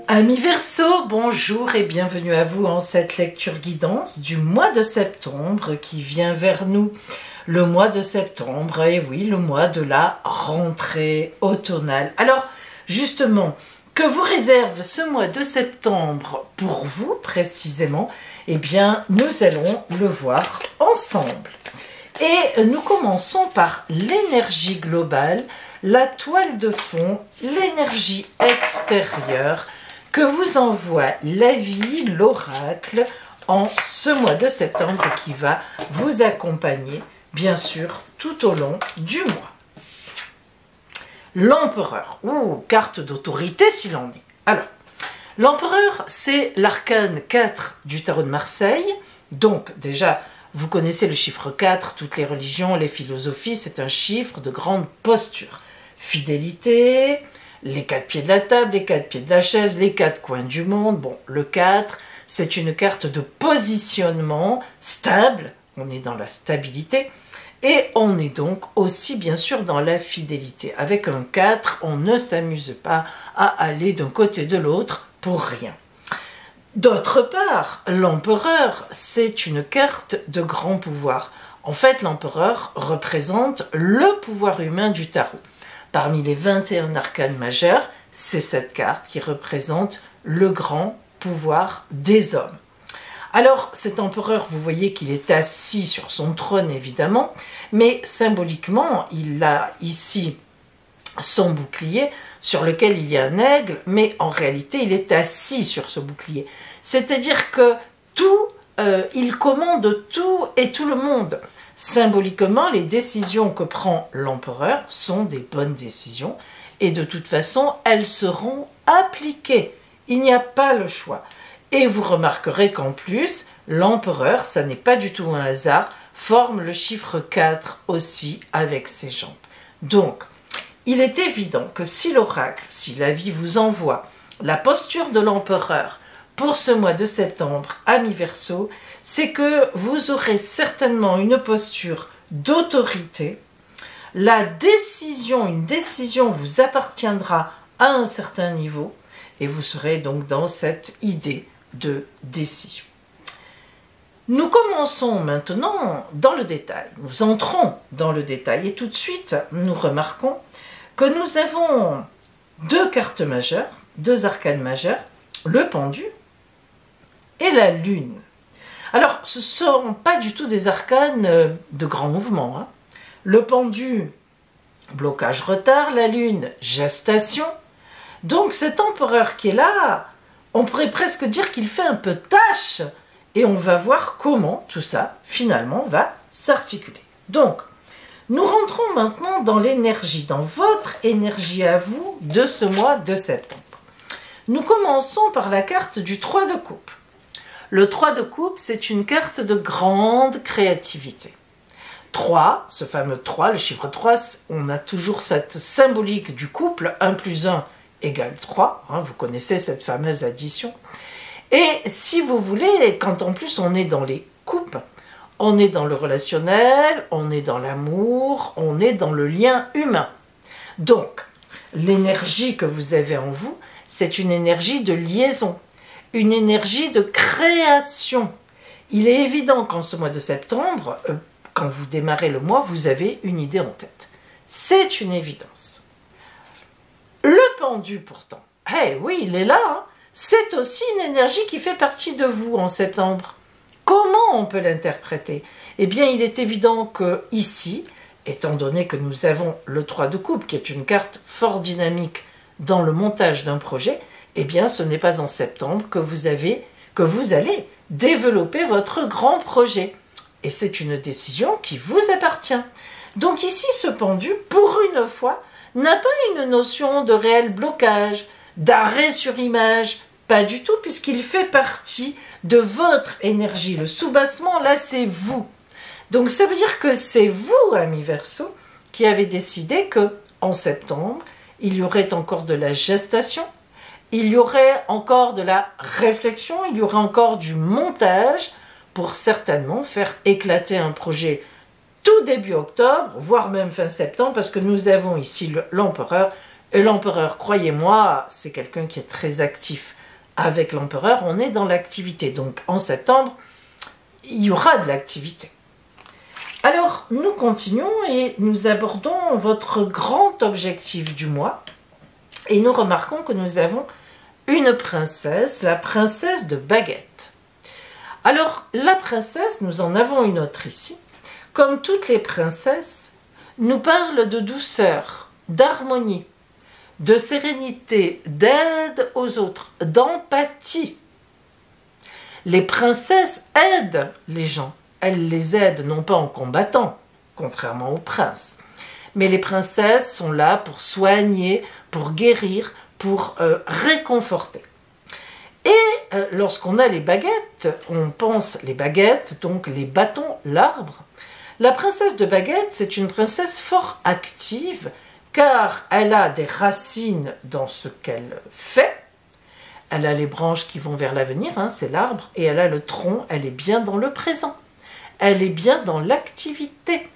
Amis Verseau, bonjour et bienvenue à vous en cette lecture guidance du mois de septembre qui vient vers nous. Le mois de septembre, et oui, le mois de la rentrée automnale. Alors, justement, que vous réserve ce mois de septembre pour vous précisément? Eh bien, nous allons le voir ensemble. Et nous commençons par l'énergie globale, la toile de fond, l'énergie extérieure, que vous envoie la vie, l'oracle, en ce mois de septembre qui va vous accompagner, bien sûr, tout au long du mois. L'empereur, carte d'autorité s'il en est. Alors, l'empereur, c'est l'arcane 4 du tarot de Marseille. Donc, déjà, vous connaissez le chiffre 4, toutes les religions, les philosophies, c'est un chiffre de grande posture. Fidélité, les 4 pieds de la table, les 4 pieds de la chaise, les 4 coins du monde. Bon, le 4, c'est une carte de positionnement stable. On est dans la stabilité. Et on est donc aussi, bien sûr, dans la fidélité. Avec un 4, on ne s'amuse pas à aller d'un côté de l'autre pour rien. D'autre part, l'empereur, c'est une carte de grand pouvoir. En fait, l'empereur représente le pouvoir humain du tarot. Parmi les 21 arcanes majeurs, c'est cette carte qui représente le grand pouvoir des hommes. Alors, cet empereur, vous voyez qu'il est assis sur son trône, évidemment, mais symboliquement, il a ici son bouclier sur lequel il y a un aigle, mais en réalité, il est assis sur ce bouclier. C'est-à-dire que il commande tout et tout le monde. Symboliquement, les décisions que prend l'empereur sont des bonnes décisions et de toute façon, elles seront appliquées. Il n'y a pas le choix. Et vous remarquerez qu'en plus, l'empereur, ça n'est pas du tout un hasard, forme le chiffre 4 aussi avec ses jambes. Donc, il est évident que si l'oracle, si la vie vous envoie la posture de l'empereur pour ce mois de septembre, amis Verseau, c'est que vous aurez certainement une posture d'autorité. La décision, une décision vous appartiendra à un certain niveau et vous serez donc dans cette idée de décision. Nous commençons maintenant dans le détail. Nous entrons dans le détail et tout de suite, nous remarquons que nous avons deux cartes majeures, deux arcanes majeurs, le pendu et la lune. Alors, ce ne sont pas du tout des arcanes de grand mouvement, hein. Le pendu, blocage, retard, la lune, gestation. Donc cet empereur qui est là, on pourrait presque dire qu'il fait un peu tâche et on va voir comment tout ça finalement va s'articuler. Donc, nous rentrons maintenant dans l'énergie, dans votre énergie à vous de ce mois de septembre. Nous commençons par la carte du 3 de coupe. Le 3 de coupe, c'est une carte de grande créativité. 3, ce fameux 3, le chiffre 3, on a toujours cette symbolique du couple, 1 plus 1 égale 3, hein, vous connaissez cette fameuse addition. Et si vous voulez, quand en plus on est dans les coupes, on est dans le relationnel, on est dans l'amour, on est dans le lien humain. Donc, l'énergie que vous avez en vous, c'est une énergie de liaison, une énergie de création. Il est évident qu'en ce mois de septembre, quand vous démarrez le mois, vous avez une idée en tête. C'est une évidence. Le pendu pourtant, oui, il est là, hein. C'est aussi une énergie qui fait partie de vous en septembre. Comment on peut l'interpréter? Eh bien, il est évident que ici, étant donné que nous avons le 3 de coupe, qui est une carte fort dynamique dans le montage d'un projet, eh bien, ce n'est pas en septembre que vous allez développer votre grand projet. Et c'est une décision qui vous appartient. Donc ici, ce pendu, pour une fois, n'a pas une notion de réel blocage, d'arrêt sur image, pas du tout, puisqu'il fait partie de votre énergie. Le soubassement, là, c'est vous. Donc ça veut dire que c'est vous, amis Verseau, qui avez décidé que en septembre, il y aurait encore de la gestation, il y aurait encore de la réflexion, il y aurait encore du montage pour certainement faire éclater un projet tout début octobre, voire même fin septembre, parce que nous avons ici l'empereur. Et l'empereur, croyez-moi, c'est quelqu'un qui est très actif. Avec l'empereur, on est dans l'activité. Donc en septembre, il y aura de l'activité. Alors, nous continuons et nous abordons votre grand objectif du mois. Et nous remarquons que nous avons une princesse, la princesse de Baguette. Alors, la princesse, nous en avons une autre ici. Comme toutes les princesses, nous parle de douceur, d'harmonie, de sérénité, d'aide aux autres, d'empathie. Les princesses aident les gens. Elles les aident non pas en combattant, contrairement aux princes, mais les princesses sont là pour soigner, pour guérir, pour réconforter. Et lorsqu'on a les baguettes, on pense les baguettes, donc les bâtons, l'arbre. La princesse de Baguette, c'est une princesse fort active, car elle a des racines dans ce qu'elle fait. Elle a les branches qui vont vers l'avenir, hein, c'est l'arbre, et elle a le tronc, elle est bien dans le présent. Elle est bien dans l'activité.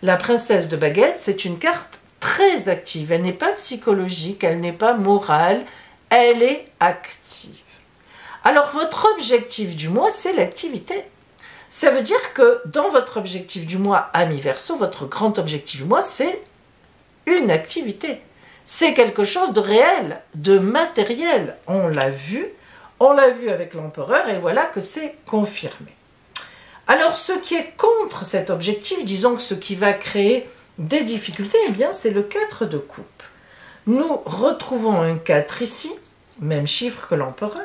La princesse de Baguette, c'est une carte très active. Elle n'est pas psychologique, elle n'est pas morale, elle est active. Alors, votre objectif du mois, c'est l'activité. Ça veut dire que dans votre objectif du mois, Amis Verseau, votre grand objectif du mois, c'est une activité. C'est quelque chose de réel, de matériel. On l'a vu avec l'empereur et voilà que c'est confirmé. Alors, ce qui est contre cet objectif, disons que ce qui va créer des difficultés, eh bien, c'est le 4 de coupe. Nous retrouvons un 4 ici, même chiffre que l'empereur,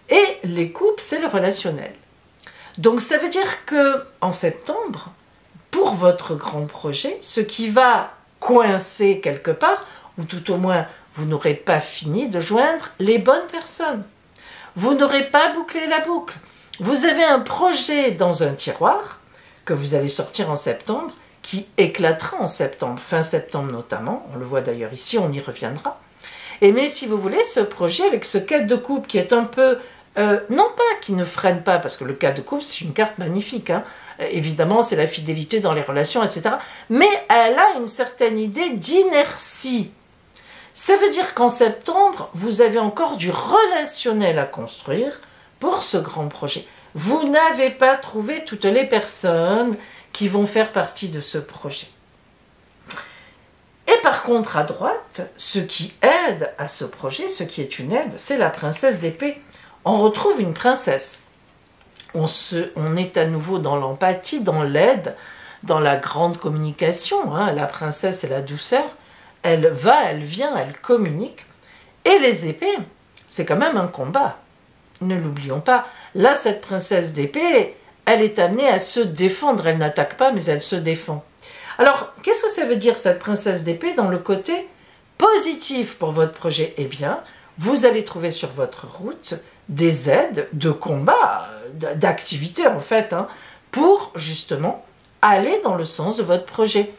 et les coupes, c'est le relationnel. Donc, ça veut dire que en septembre, pour votre grand projet, ce qui va coincer quelque part, ou tout au moins, vous n'aurez pas fini de joindre les bonnes personnes. Vous n'aurez pas bouclé la boucle. Vous avez un projet dans un tiroir que vous allez sortir en septembre, qui éclatera en septembre, fin septembre notamment. On le voit d'ailleurs ici, on y reviendra. Et mais si vous voulez, ce projet avec ce 4 de coupe qui est un peu... non pas qui ne freine pas, parce que le 4 de coupe, c'est une carte magnifique. Hein. Évidemment, c'est la fidélité dans les relations, etc. Mais elle a une certaine idée d'inertie. Ça veut dire qu'en septembre, vous avez encore du relationnel à construire pour ce grand projet. Vous n'avez pas trouvé toutes les personnes qui vont faire partie de ce projet. Et par contre, à droite, ce qui aide à ce projet, ce qui est une aide, c'est la princesse d'épée. On retrouve une princesse. On est à nouveau dans l'empathie, dans l'aide, dans la grande communication. Hein. La princesse et la douceur. Elle va, elle vient, elle communique. Et les épées, c'est quand même un combat. Ne l'oublions pas. Là, cette princesse d'épée, elle est amenée à se défendre. Elle n'attaque pas, mais elle se défend. Alors, qu'est-ce que ça veut dire, cette princesse d'épée, dans le côté positif pour votre projet? Eh bien, vous allez trouver sur votre route des aides de combat, d'activité en fait, hein, pour justement aller dans le sens de votre projet.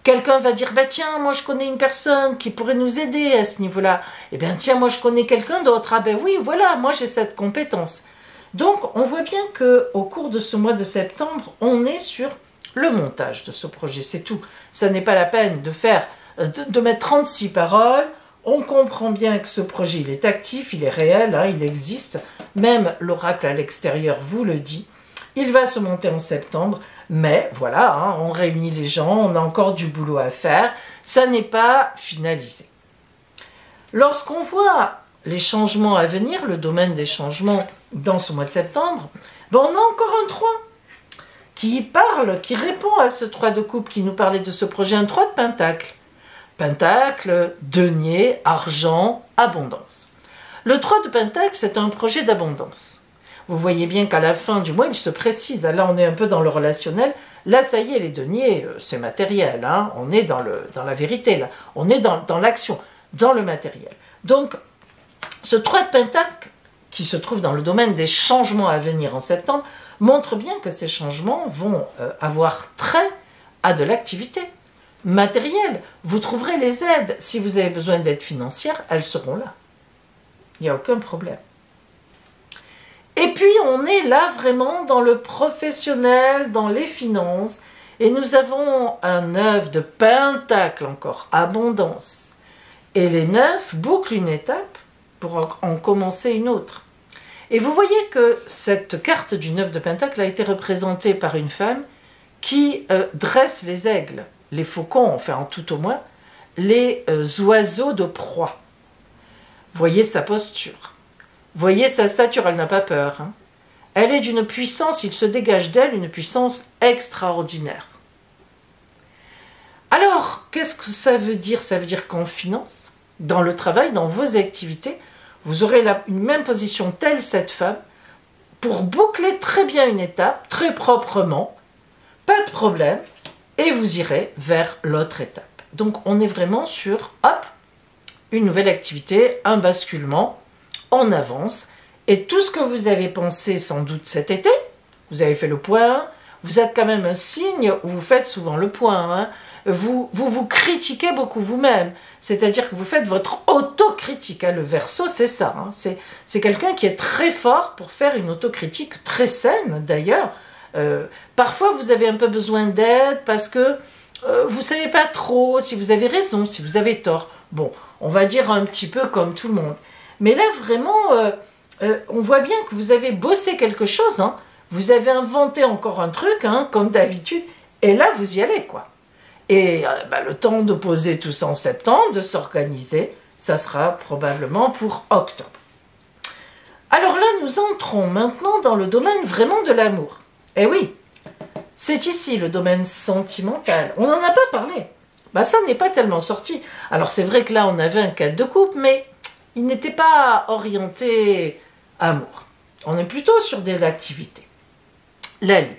Quelqu'un va dire, bah tiens, moi je connais une personne qui pourrait nous aider à ce niveau-là. Eh bien tiens, moi je connais quelqu'un d'autre. Ah ben oui, voilà, moi j'ai cette compétence. Donc on voit bien qu'au cours de ce mois de septembre, on est sur le montage de ce projet, c'est tout. Ça n'est pas la peine de faire, de mettre 36 paroles. On comprend bien que ce projet, il est actif, il est réel, hein, il existe. Même l'oracle à l'extérieur vous le dit. Il va se monter en septembre, mais voilà, hein, on réunit les gens, on a encore du boulot à faire. Ça n'est pas finalisé. Lorsqu'on voit les changements à venir, le domaine des changements dans ce mois de septembre, ben on a encore un 3 qui parle, qui répond à ce 3 de coupe qui nous parlait de ce projet, un 3 de pentacle. Pentacle, denier, argent, abondance. Le 3 de pentacle, c'est un projet d'abondance. Vous voyez bien qu'à la fin du mois, il se précise. Là, on est un peu dans le relationnel. Là, ça y est, les deniers, c'est matériel. Hein. On est dans la vérité, là. On est dans l'action, dans le matériel. Donc, ce 3 de pentacle, qui se trouve dans le domaine des changements à venir en septembre, montre bien que ces changements vont avoir trait à de l'activité matérielle. Vous trouverez les aides. Si vous avez besoin d'aide financière, elles seront là. Il n'y a aucun problème. Et puis on est là vraiment dans le professionnel, dans les finances, et nous avons un 9 de pentacle encore, abondance. Et les 9 bouclent une étape pour en commencer une autre. Et vous voyez que cette carte du 9 de pentacle a été représentée par une femme qui dresse les aigles, les faucons, enfin en tout au moins, les oiseaux de proie. Voyez sa posture, voyez sa stature, elle n'a pas peur. Hein. Elle est d'une puissance, il se dégage d'elle une puissance extraordinaire. Alors, qu'est-ce que ça veut dire? Ça veut dire qu'en finance, dans le travail, dans vos activités, vous aurez une même position telle cette femme pour boucler très bien une étape, très proprement, pas de problème, et vous irez vers l'autre étape. Donc on est vraiment sur, hop, une nouvelle activité, un basculement, on avance, et tout ce que vous avez pensé sans doute cet été, vous avez fait le point, vous êtes quand même un signe où vous faites souvent le point, hein, vous critiquez beaucoup vous-même, c'est-à-dire que vous faites votre autocritique, hein, le Verseau c'est ça, hein, c'est quelqu'un qui est très fort pour faire une autocritique très saine d'ailleurs. Parfois vous avez un peu besoin d'aide parce que vous ne savez pas trop si vous avez raison, si vous avez tort. Bon, on va dire un petit peu comme tout le monde. Mais là vraiment, on voit bien que vous avez bossé quelque chose, hein, vous avez inventé encore un truc, hein, comme d'habitude, et là vous y allez quoi. Et le temps de poser tout ça en septembre, de s'organiser, ça sera probablement pour octobre. Alors là, nous entrons maintenant dans le domaine vraiment de l'amour. Eh oui, c'est ici le domaine sentimental. On n'en a pas parlé. Ça n'est pas tellement sorti. Alors c'est vrai que là, on avait un 4 de coupe, mais il n'était pas orienté amour. On est plutôt sur des activités. La lune.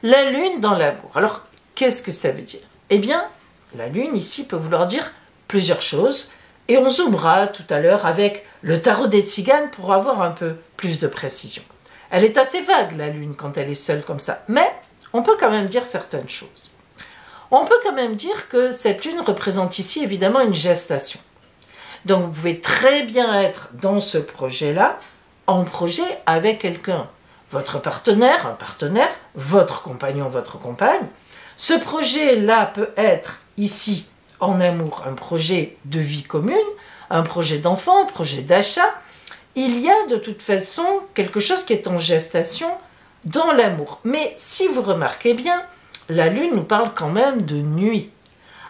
La lune dans l'amour. Alors, qu'est-ce que ça veut dire? Eh bien, la lune ici peut vouloir dire plusieurs choses et on zoomera tout à l'heure avec le tarot des tziganes pour avoir un peu plus de précision. Elle est assez vague la lune quand elle est seule comme ça, mais on peut quand même dire certaines choses. On peut quand même dire que cette lune représente ici évidemment une gestation. Donc vous pouvez très bien être dans ce projet-là, en projet avec quelqu'un, votre partenaire, un partenaire, votre compagnon, votre compagne. Ce projet-là peut être, ici, en amour, un projet de vie commune, un projet d'enfant, un projet d'achat. Il y a de toute façon quelque chose qui est en gestation dans l'amour. Mais si vous remarquez bien, la lune nous parle quand même de nuit.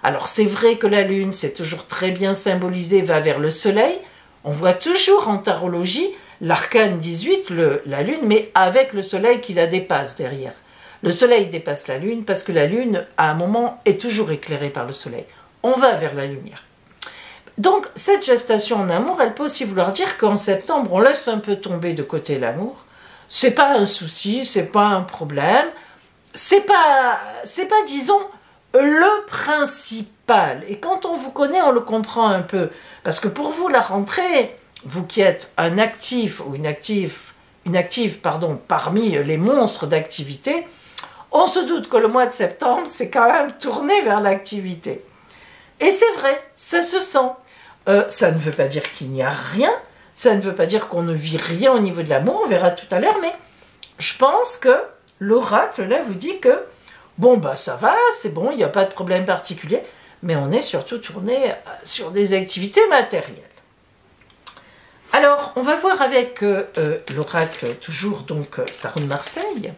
Alors c'est vrai que la lune, c'est toujours très bien symbolisé, va vers le soleil. On voit toujours en tarologie l'arcane 18, la lune, mais avec le soleil qui la dépasse derrière. Le soleil dépasse la lune parce que la lune, à un moment, est toujours éclairée par le soleil. On va vers la lumière. Donc, cette gestation en amour, elle peut aussi vouloir dire qu'en septembre, on laisse un peu tomber de côté l'amour. C'est pas un souci, c'est pas un problème. C'est pas, disons, le principal. Et quand on vous connaît, on le comprend un peu. Parce que pour vous, la rentrée, vous qui êtes un actif ou une active, parmi les monstres d'activité, on se doute que le mois de septembre, c'est quand même tourné vers l'activité. Et c'est vrai, ça se sent. Ça ne veut pas dire qu'il n'y a rien, ça ne veut pas dire qu'on ne vit rien au niveau de l'amour, on verra tout à l'heure, mais je pense que l'oracle, là, vous dit que, bon, ça va, c'est bon, il n'y a pas de problème particulier, mais on est surtout tourné sur des activités matérielles. Alors, on va voir avec l'oracle, toujours donc Tarot de Marseille.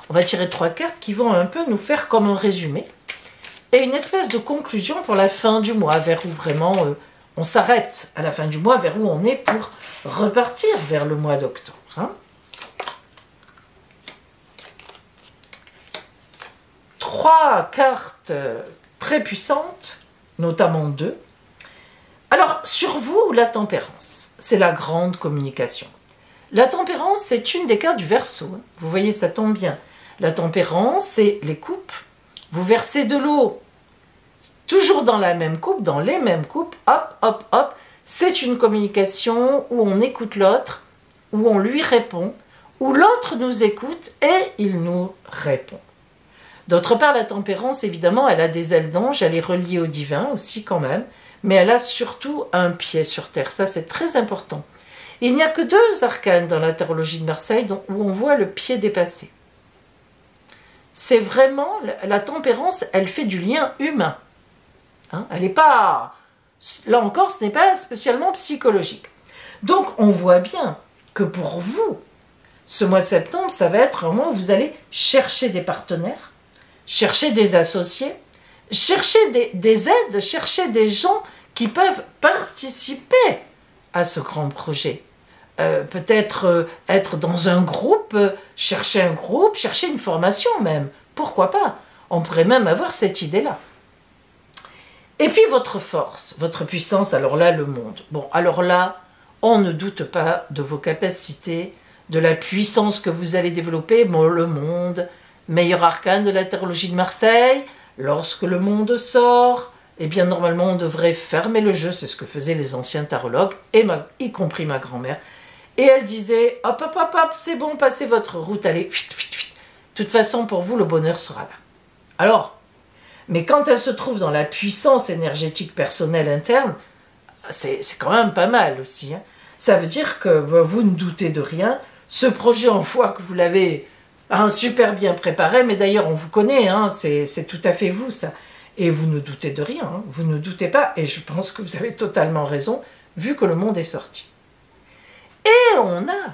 On va tirer 3 cartes qui vont un peu nous faire comme un résumé et une espèce de conclusion pour la fin du mois, vers où vraiment on s'arrête à la fin du mois, vers où on est pour repartir vers le mois d'octobre. Hein. 3 cartes très puissantes, notamment 2. Alors, sur vous, la tempérance, c'est la grande communication. La tempérance, c'est une des cartes du Verseau. Hein. Vous voyez, ça tombe bien. La tempérance, c'est les coupes. Vous versez de l'eau, toujours dans la même coupe, dans les mêmes coupes, hop, hop, hop. C'est une communication où on écoute l'autre, où on lui répond, où l'autre nous écoute et il nous répond. D'autre part, la tempérance, évidemment, elle a des ailes d'ange, elle est reliée au divin aussi quand même, mais elle a surtout un pied sur terre. Ça, c'est très important. Il n'y a que 2 arcanes dans la tarologie de Marseille où on voit le pied dépassé. C'est vraiment, la tempérance, elle fait du lien humain. Hein, elle n'est pas, là encore, ce n'est pas spécialement psychologique. Donc, on voit bien que pour vous, ce mois de septembre, ça va être un mois où vous allez chercher des partenaires, chercher des associés, chercher des aides, chercher des gens qui peuvent participer à ce grand projet. Peut-être être dans un groupe, chercher une formation même. Pourquoi pas? On pourrait même avoir cette idée-là. Et puis votre force, votre puissance, alors là, le monde. Bon, alors là, on ne doute pas de vos capacités, de la puissance que vous allez développer. Bon, le monde, meilleur arcane de la tarologie de Marseille. Lorsque le monde sort, eh bien normalement on devrait fermer le jeu. C'est ce que faisaient les anciens tarologues, y compris ma grand-mère. Et elle disait, hop, hop, hop, hop, c'est bon, passez votre route, allez, vite, vite, vite. De toute façon, pour vous, le bonheur sera là. Alors, mais quand elle se trouve dans la puissance énergétique personnelle interne, c'est quand même pas mal aussi. Hein. Ça veut dire que vous ne doutez de rien. Ce projet en foi que vous l'avez super bien préparé, mais d'ailleurs on vous connaît, hein, c'est tout à fait vous ça. Et vous ne doutez de rien, hein, vous ne doutez pas, et je pense que vous avez totalement raison, vu que le monde est sorti. Et on a,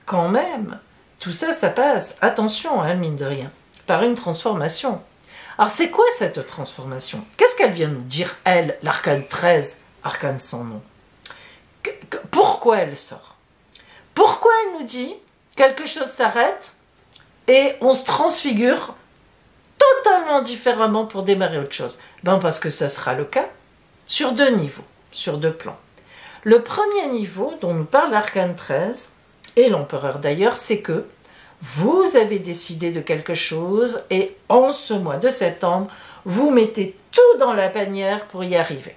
quand même, tout ça, ça passe, attention, hein, mine de rien, par une transformation. Alors c'est quoi cette transformation? Qu'est-ce qu'elle vient nous dire, elle, l'arcane 13, arcane sans nom? Pourquoi elle sort? Pourquoi elle nous dit quelque chose s'arrête et on se transfigure totalement différemment pour démarrer autre chose? Ben parce que ça sera le cas sur 2 niveaux, sur 2 plans. Le premier niveau dont nous parle l'arcane 13, et l'empereur d'ailleurs, c'est que vous avez décidé de quelque chose et en ce mois de septembre, vous mettez tout dans la panière pour y arriver.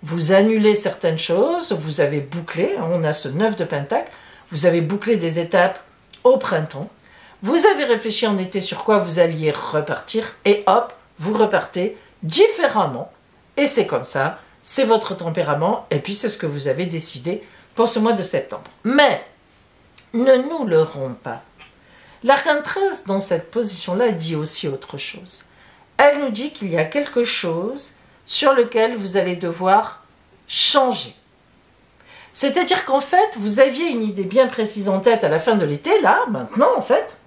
Vous annulez certaines choses, vous avez bouclé, on a ce 9 de pentacle, vous avez bouclé des étapes au printemps, vous avez réfléchi en été sur quoi vous alliez repartir et hop, vous repartez différemment et c'est comme ça. C'est votre tempérament, et puis c'est ce que vous avez décidé pour ce mois de septembre. Mais, ne nous leurrons pas. L'arcane 13, dans cette position-là, dit aussi autre chose. Elle nous dit qu'il y a quelque chose sur lequel vous allez devoir changer. C'est-à-dire qu'en fait, vous aviez une idée bien précise en tête à la fin de l'été, là, maintenant en fait,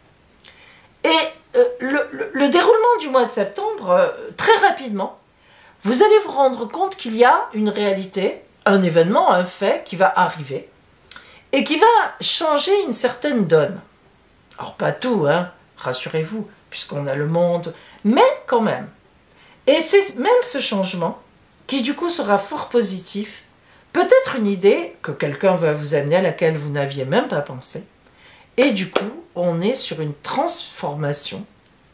et le déroulement du mois de septembre, très rapidement, vous allez vous rendre compte qu'il y a une réalité, un événement, un fait qui va arriver et qui va changer une certaine donne. Alors pas tout, hein, rassurez-vous, puisqu'on a le monde, mais quand même. Et c'est même ce changement qui du coup sera fort positif, peut-être une idée que quelqu'un va vous amener à laquelle vous n'aviez même pas pensé. Et du coup, on est sur une transformation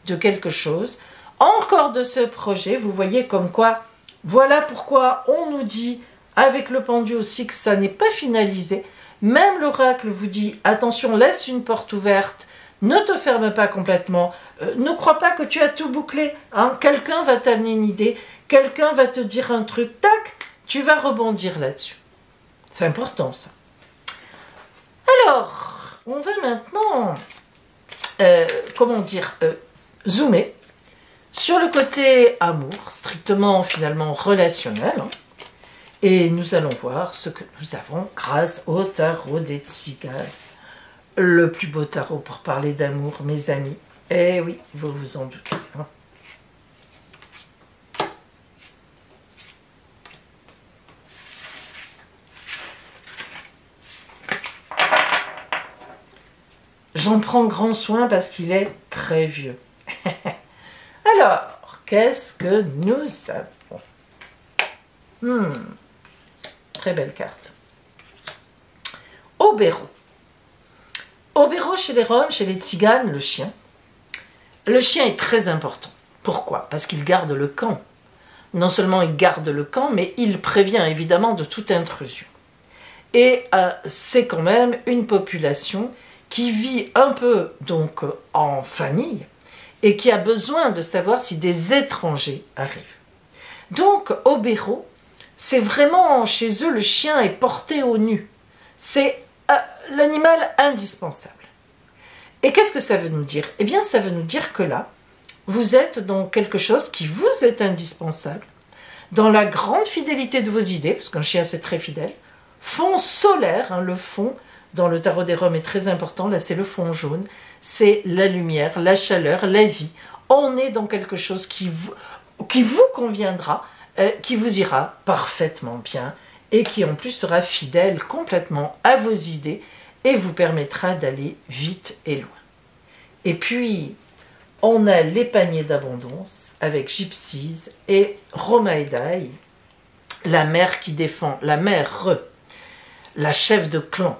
de quelque chose. Encore de ce projet, vous voyez comme quoi, voilà pourquoi on nous dit, avec le pendu aussi, que ça n'est pas finalisé. Même l'oracle vous dit, attention, laisse une porte ouverte, ne te ferme pas complètement, ne crois pas que tu as tout bouclé. Hein. Quelqu'un va t'amener une idée, quelqu'un va te dire un truc, tac, tu vas rebondir là-dessus. C'est important ça. Alors, on va maintenant, zoomer sur le côté amour, strictement finalement relationnel. Hein, et nous allons voir ce que nous avons grâce au tarot des Tziganes. Le plus beau tarot pour parler d'amour, mes amis. Eh oui, vous vous en doutez. Hein. J'en prends grand soin parce qu'il est très vieux. Alors, qu'est-ce que nous avons? Très belle carte. Obéro. Obéro chez les Roms, chez les Tziganes, le chien. Le chien est très important. Pourquoi? Parce qu'il garde le camp. Non seulement il garde le camp, mais il prévient évidemment de toute intrusion. Et c'est quand même une population qui vit un peu donc en famille et qui a besoin de savoir si des étrangers arrivent. Donc Obéro, c'est vraiment chez eux le chien est porté au nu. C'est l'animal indispensable. Et qu'est-ce que ça veut nous dire? Eh bien, ça veut nous dire que là, vous êtes dans quelque chose qui vous est indispensable, dans la grande fidélité de vos idées, parce qu'un chien c'est très fidèle, fond solaire, hein, le fond dans le tarot des Roms est très important, là c'est le fond jaune, c'est la lumière, la chaleur, la vie. On est dans quelque chose qui vous conviendra, qui vous ira parfaitement bien et qui en plus sera fidèle complètement à vos idées et vous permettra d'aller vite et loin. Et puis, on a les paniers d'abondance avec Gypsies et Romaedae, la mère qui défend, la mère, la chef de clan.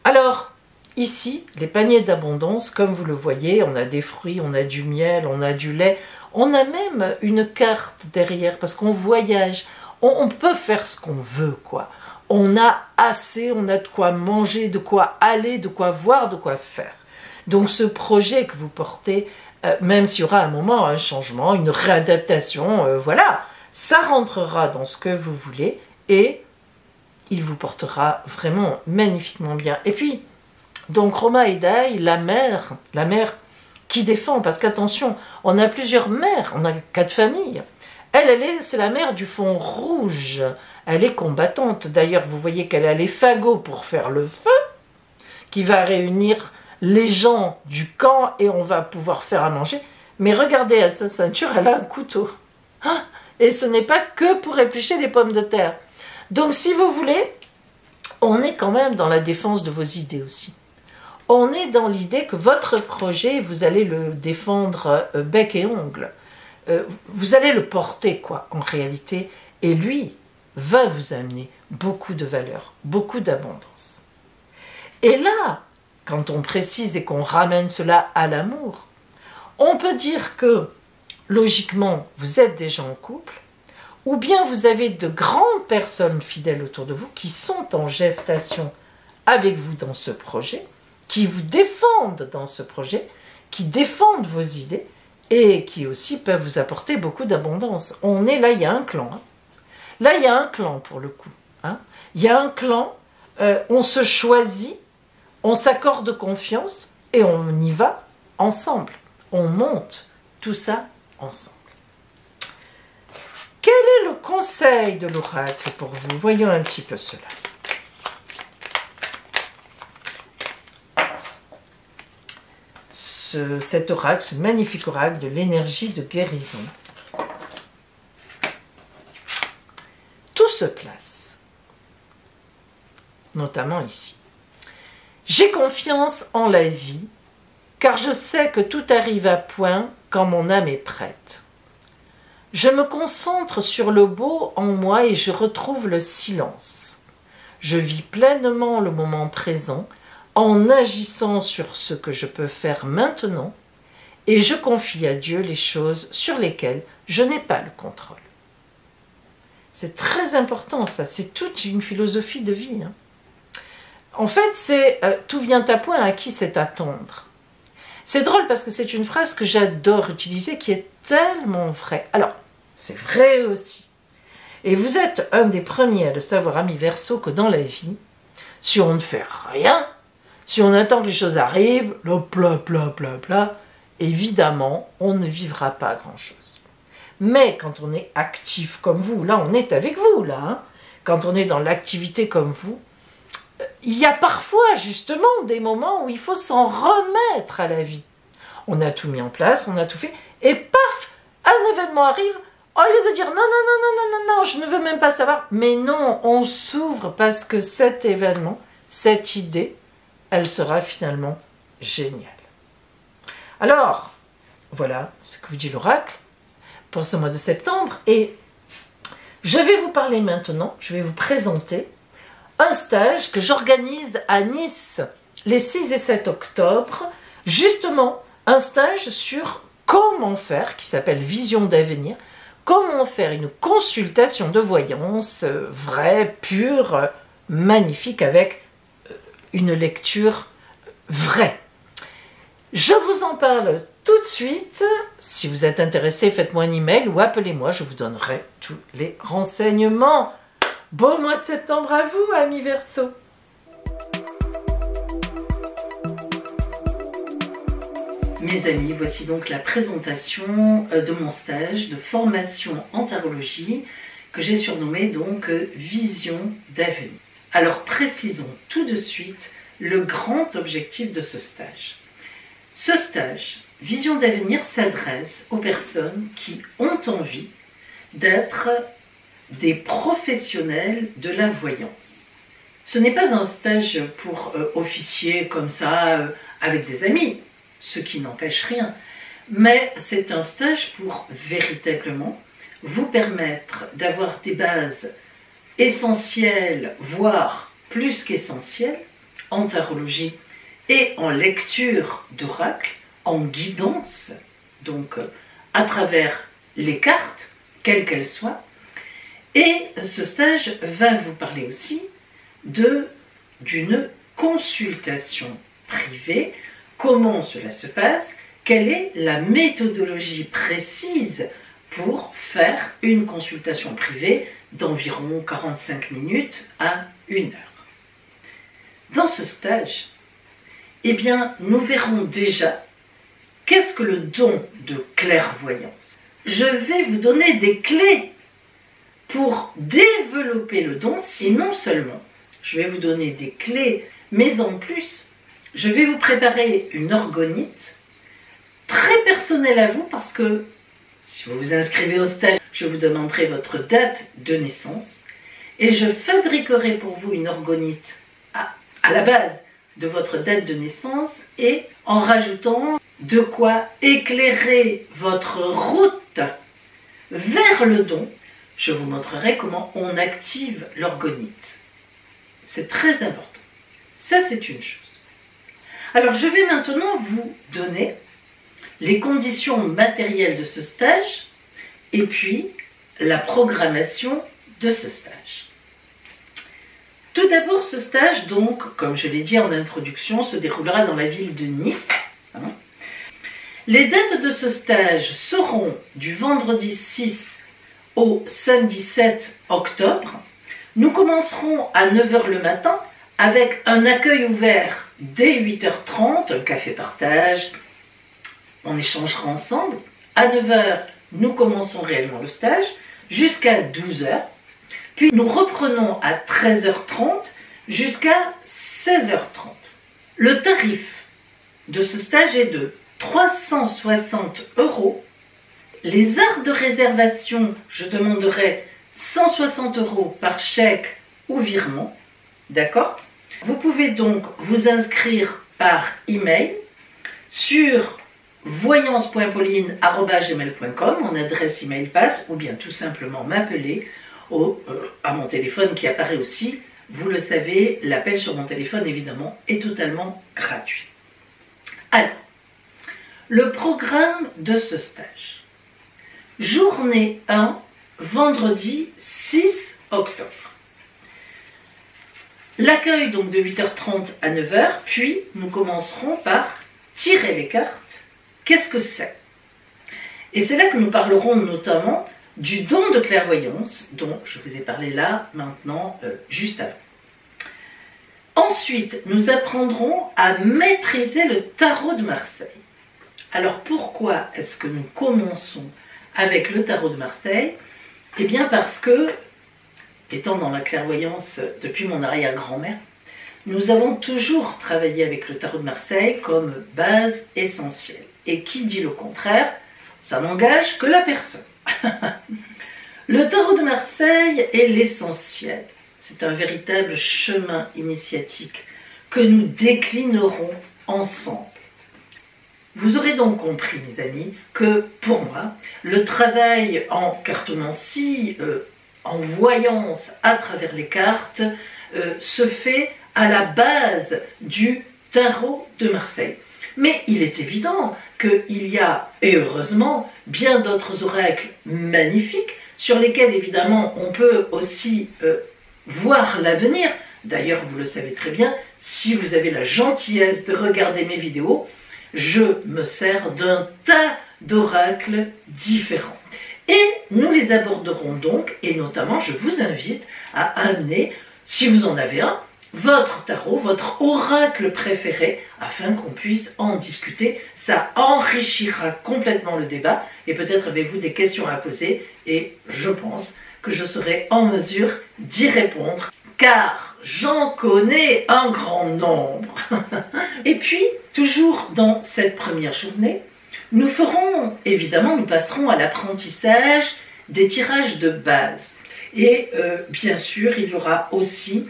Alors, ici, les paniers d'abondance, comme vous le voyez, on a des fruits, on a du miel, on a du lait, on a même une carte derrière parce qu'on voyage, on peut faire ce qu'on veut, quoi. On a assez, on a de quoi manger, de quoi aller, de quoi voir, de quoi faire. Donc ce projet que vous portez, même s'il y aura un moment, un changement, une réadaptation, voilà, ça rentrera dans ce que vous voulez et il vous portera vraiment magnifiquement bien. Et puis, donc Romaedae, la mère qui défend, parce qu'attention, on a plusieurs mères, on a 4 familles. C'est la mère du fond rouge, elle est combattante. D'ailleurs, vous voyez qu'elle a les fagots pour faire le feu, qui va réunir les gens du camp et on va pouvoir faire à manger. Mais regardez, à sa ceinture, elle a un couteau. Ah, et ce n'est pas que pour éplucher les pommes de terre. Donc, si vous voulez, on est quand même dans la défense de vos idées aussi. On est dans l'idée que votre projet, vous allez le défendre bec et ongle. Vous allez le porter, quoi, en réalité. Et lui va vous amener beaucoup de valeur, beaucoup d'abondance. Et là, quand on précise et qu'on ramène cela à l'amour, on peut dire que, logiquement, vous êtes déjà en couple, ou bien vous avez de grandes personnes fidèles autour de vous qui sont en gestation avec vous dans ce projet, qui vous défendent dans ce projet, qui défendent vos idées et qui aussi peuvent vous apporter beaucoup d'abondance. On est là, il y a un clan. Hein. Là, il y a un clan pour le coup. Hein. Il y a un clan, on se choisit, on s'accorde confiance et on y va ensemble. On monte tout ça ensemble. Quel est le conseil de l'oracle pour vous? Voyons un petit peu cela. Cet oracle, ce magnifique oracle de l'énergie de guérison. Tout se place, notamment ici. J'ai confiance en la vie, car je sais que tout arrive à point quand mon âme est prête. Je me concentre sur le beau en moi et je retrouve le silence. Je vis pleinement le moment présent en agissant sur ce que je peux faire maintenant et je confie à Dieu les choses sur lesquelles je n'ai pas le contrôle. C'est très important ça, c'est toute une philosophie de vie. Hein. En fait, c'est tout vient à point, à qui c'est attendre. C'est drôle parce que c'est une phrase que j'adore utiliser qui est tellement vraie. Alors, c'est vrai aussi. Et vous êtes un des premiers à le savoir, amis Verseau, que dans la vie, si on ne fait rien, si on attend que les choses arrivent, évidemment, on ne vivra pas grand-chose. Mais quand on est actif comme vous, là on est avec vous, là, hein, quand on est dans l'activité comme vous, il y a parfois justement des moments où il faut s'en remettre à la vie. On a tout mis en place, on a tout fait, et paf, un événement arrive, au lieu de dire non, je ne veux même pas savoir, mais non, on s'ouvre parce que cet événement, cette idée, elle sera finalement géniale. Alors, voilà ce que vous dit l'oracle pour ce mois de septembre. Et je vais vous parler maintenant, je vais vous présenter un stage que j'organise à Nice les 6 et 7 octobre. Justement, un stage sur comment faire, qui s'appelle Vision d'avenir, comment faire une consultation de voyance vraie, pure, magnifique, avec une lecture vraie. Je vous en parle tout de suite. Si vous êtes intéressé, faites-moi un email ou appelez-moi, je vous donnerai tous les renseignements. Bon mois de septembre à vous, amis Verseau. Mes amis, voici donc la présentation de mon stage de formation en tarologie que j'ai surnommé donc Vision d'avenir. Alors précisons tout de suite le grand objectif de ce stage. Ce stage, Vision d'avenir, s'adresse aux personnes qui ont envie d'être des professionnels de la voyance. Ce n'est pas un stage pour officier comme ça avec des amis, ce qui n'empêche rien, mais c'est un stage pour véritablement vous permettre d'avoir des bases essentielles, voire plus qu'essentielles, en tarologie et en lecture d'oracle, en guidance, donc à travers les cartes, quelles qu'elles soient. Et ce stage va vous parler aussi d'une consultation privée. Comment cela se passe? Quelle est la méthodologie précise pour faire une consultation privée d'environ 45 minutes à 1 heure? Dans ce stage, eh bien, nous verrons déjà qu'est-ce que le don de clairvoyance. Je vais vous donner des clés pour développer le don, si non seulement je vais vous donner des clés, mais en plus, je vais vous préparer une orgonite très personnelle à vous parce que si vous vous inscrivez au stage, je vous demanderai votre date de naissance et je fabriquerai pour vous une orgonite à la base de votre date de naissance et en rajoutant de quoi éclairer votre route vers le don. Je vous montrerai comment on active l'orgonite. C'est très important. Ça, c'est une chose. Alors, je vais maintenant vous donner les conditions matérielles de ce stage et puis la programmation de ce stage. Tout d'abord, ce stage, donc, comme je l'ai dit en introduction, se déroulera dans la ville de Nice. Les dates de ce stage seront du vendredi 6 au samedi 7 octobre. Nous commencerons à 9 h le matin avec un accueil ouvert dès 8 h 30, un café partage, on échangera ensemble. À 9 h, nous commençons réellement le stage jusqu'à 12 h. Puis nous reprenons à 13 h 30 jusqu'à 16 h 30. Le tarif de ce stage est de 360 €. Les heures de réservation, je demanderai 160 € par chèque ou virement. D'accord? Vous pouvez donc vous inscrire par email sur voyance.pauline@gmail.com, mon adresse email passe, ou bien tout simplement m'appeler à mon téléphone qui apparaît aussi. Vous le savez, l'appel sur mon téléphone évidemment est totalement gratuit. Alors, le programme de ce stage. Journée 1, vendredi 6 octobre. L'accueil donc de 8 h 30 à 9 h, puis nous commencerons par tirer les cartes. Qu'est-ce que c'est? Et c'est là que nous parlerons notamment du don de clairvoyance dont je vous ai parlé là, maintenant, juste avant. Ensuite, nous apprendrons à maîtriser le tarot de Marseille. Alors pourquoi est-ce que nous commençons avec le tarot de Marseille? Eh bien parce que, étant dans la clairvoyance depuis mon arrière-grand-mère, nous avons toujours travaillé avec le tarot de Marseille comme base essentielle. Et qui dit le contraire, ça n'engage que la personne. Le tarot de Marseille est l'essentiel. C'est un véritable chemin initiatique que nous déclinerons ensemble. Vous aurez donc compris, mes amis, que pour moi, le travail en cartomancie, en voyance à travers les cartes, se fait à la base du tarot de Marseille. Mais il est évident qu'il y a, et heureusement, bien d'autres oracles magnifiques sur lesquels, évidemment, on peut aussi voir l'avenir. D'ailleurs, vous le savez très bien, si vous avez la gentillesse de regarder mes vidéos, je me sers d'un tas d'oracles différents. Et nous les aborderons donc, et notamment, je vous invite à amener, si vous en avez un, votre tarot, votre oracle préféré, afin qu'on puisse en discuter. Ça enrichira complètement le débat et peut-être avez-vous des questions à poser et je pense que je serai en mesure d'y répondre car j'en connais un grand nombre. Et puis, toujours dans cette première journée, nous passerons à l'apprentissage des tirages de base. Et bien sûr, il y aura aussi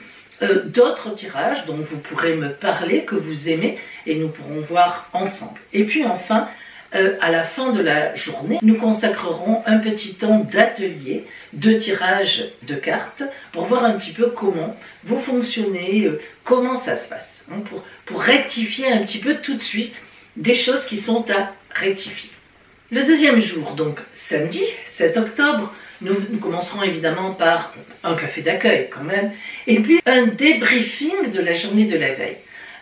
d'autres tirages dont vous pourrez me parler, que vous aimez, et nous pourrons voir ensemble. Et puis enfin, à la fin de la journée, nous consacrerons un petit temps d'atelier de tirage de cartes pour voir un petit peu comment vous fonctionnez, comment ça se passe, hein, pour rectifier un petit peu tout de suite des choses qui sont à rectifier. Le deuxième jour, donc samedi 7 octobre, nous commencerons évidemment par un café d'accueil quand même, et puis un débriefing de la journée de la veille.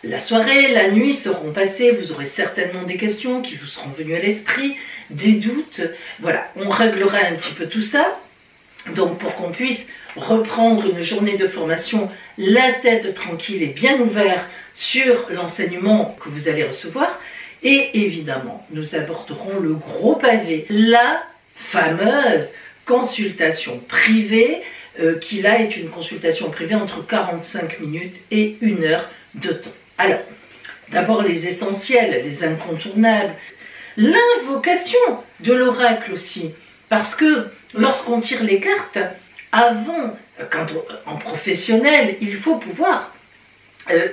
La soirée, la nuit seront passées, vous aurez certainement des questions qui vous seront venues à l'esprit, des doutes, voilà, on réglera un petit peu tout ça, donc pour qu'on puisse reprendre une journée de formation, la tête tranquille et bien ouverte sur l'enseignement que vous allez recevoir, et évidemment, nous aborderons le gros pavé, la fameuse consultation privée, qui là est une consultation privée entre 45 minutes et 1 heure de temps. Alors, d'abord les essentiels, les incontournables, l'invocation de l'oracle aussi, parce que lorsqu'on tire les cartes, avant, en professionnel, il faut pouvoir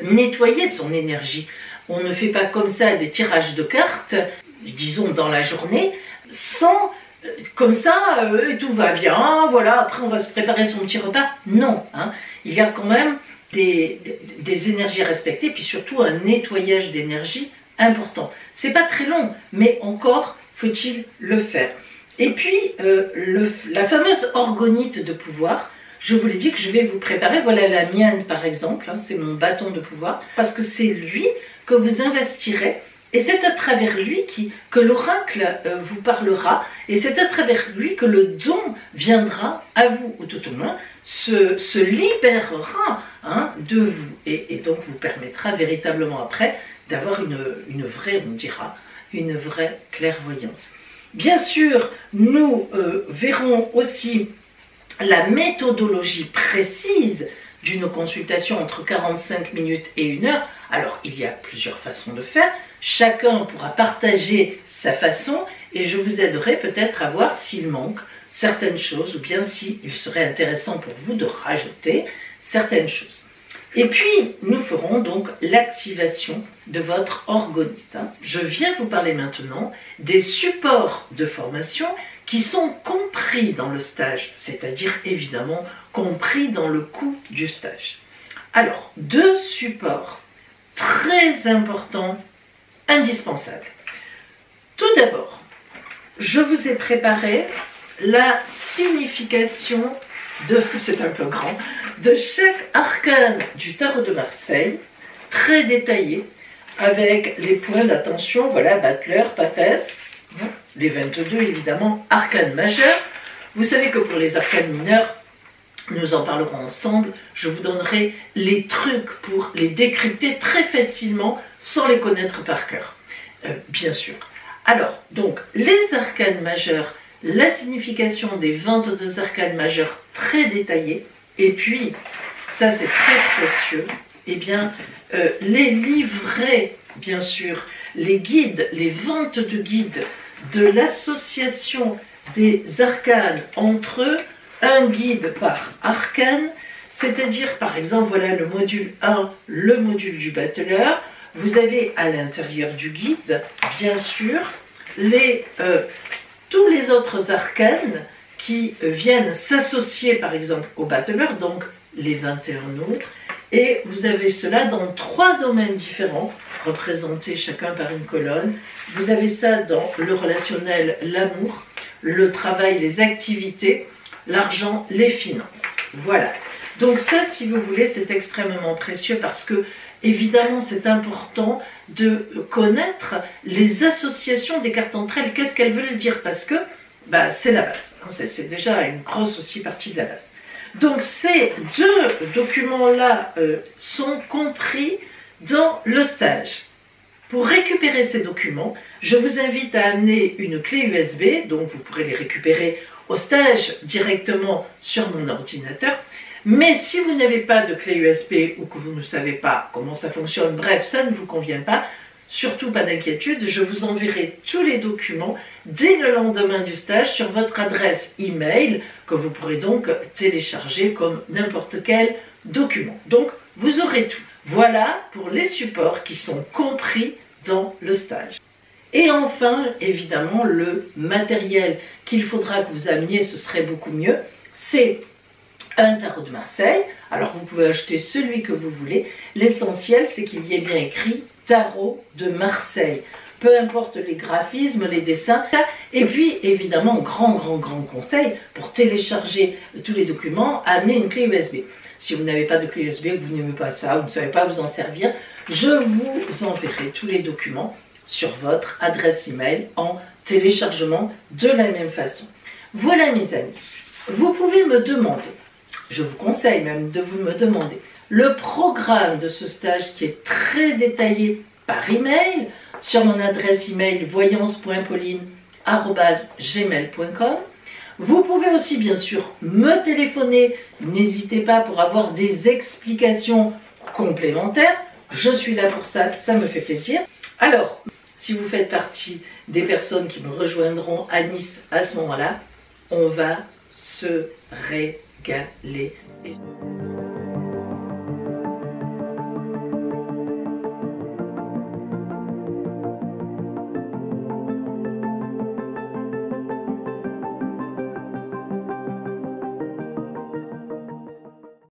nettoyer son énergie. On ne fait pas comme ça des tirages de cartes, disons dans la journée, sans... comme ça, tout va bien, voilà, après on va se préparer son petit repas. Non, hein, il y a quand même des énergies à respecter, puis surtout un nettoyage d'énergie important. C'est pas très long, mais encore faut-il le faire. Et puis, la fameuse orgonite de pouvoir, je vous l'ai dit que je vais vous préparer, voilà la mienne par exemple, hein, c'est mon bâton de pouvoir, parce que c'est lui que vous investirez. Et c'est à travers lui que l'oracle vous parlera, et c'est à travers lui que le don viendra à vous, ou tout au moins se libérera, hein, de vous, et donc vous permettra véritablement après d'avoir une vraie, on dira, une vraie clairvoyance. Bien sûr, nous verrons aussi la méthodologie précise d'une consultation entre 45 minutes et 1 heure. Alors, il y a plusieurs façons de faire. Chacun pourra partager sa façon et je vous aiderai peut-être à voir s'il manque certaines choses ou bien s'il serait intéressant pour vous de rajouter certaines choses. Et puis, nous ferons donc l'activation de votre orgonite. Je viens vous parler maintenant des supports de formation qui sont compris dans le stage, c'est-à-dire évidemment compris dans le coût du stage. Alors, 2 supports très importants, indispensables. Tout d'abord, je vous ai préparé la signification c'est un peu grand, de chaque arcane du tarot de Marseille, très détaillé, avec les points d'attention, voilà, battleur, papesse, les 22 évidemment, arcanes majeurs. Vous savez que pour les arcanes mineurs, nous en parlerons ensemble, je vous donnerai les trucs pour les décrypter très facilement sans les connaître par cœur, bien sûr. Alors, donc, les arcanes majeurs, la signification des 22 arcanes majeurs très détaillées, et puis, ça c'est très précieux, eh bien, les livrets, bien sûr, les guides, les ventes de guides de l'association des arcanes entre eux, un guide par arcane, c'est-à-dire, par exemple, voilà le module 1, le module du battleur. Vous avez à l'intérieur du guide, bien sûr, tous les autres arcanes qui viennent s'associer, par exemple, au battleur, donc les 21 autres. Et vous avez cela dans 3 domaines différents, représentés chacun par une colonne. Vous avez ça dans le relationnel, l'amour, le travail, les activités, l'argent, les finances. Voilà. Donc ça, si vous voulez, c'est extrêmement précieux parce que, évidemment, c'est important de connaître les associations des cartes entre elles. Qu'est-ce qu'elles veulent dire? Parce que c'est la base. C'est déjà une grosse aussi partie de la base. Donc ces deux documents-là sont compris dans le stage. Pour récupérer ces documents, je vous invite à amener une clé USB, donc vous pourrez les récupérer au stage directement sur mon ordinateur. Mais si vous n'avez pas de clé USB ou que vous ne savez pas comment ça fonctionne, bref, ça ne vous convient pas, surtout pas d'inquiétude, je vous enverrai tous les documents dès le lendemain du stage sur votre adresse email que vous pourrez donc télécharger comme n'importe quel document. Donc, vous aurez tout. Voilà pour les supports qui sont compris dans le stage. Et enfin, évidemment, le matériel qu'il faudra que vous ameniez, ce serait beaucoup mieux, c'est un tarot de Marseille. Alors, vous pouvez acheter celui que vous voulez. L'essentiel, c'est qu'il y ait bien écrit tarot de Marseille. Peu importe les graphismes, les dessins. Et puis, évidemment, grand conseil, pour télécharger tous les documents, amenez une clé USB. Si vous n'avez pas de clé USB, que vous n'aimez pas ça, vous ne savez pas vous en servir, je vous enverrai tous les documents sur votre adresse email en téléchargement de la même façon. Voilà mes amis, vous pouvez me demander, je vous conseille même de vous me demander, le programme de ce stage qui est très détaillé par email sur mon adresse email voyance.pauline@gmail.com. Vous pouvez aussi bien sûr me téléphoner, n'hésitez pas pour avoir des explications complémentaires. Je suis là pour ça, ça me fait plaisir. Alors, si vous faites partie des personnes qui me rejoindront à Nice à ce moment-là, on va se régaler.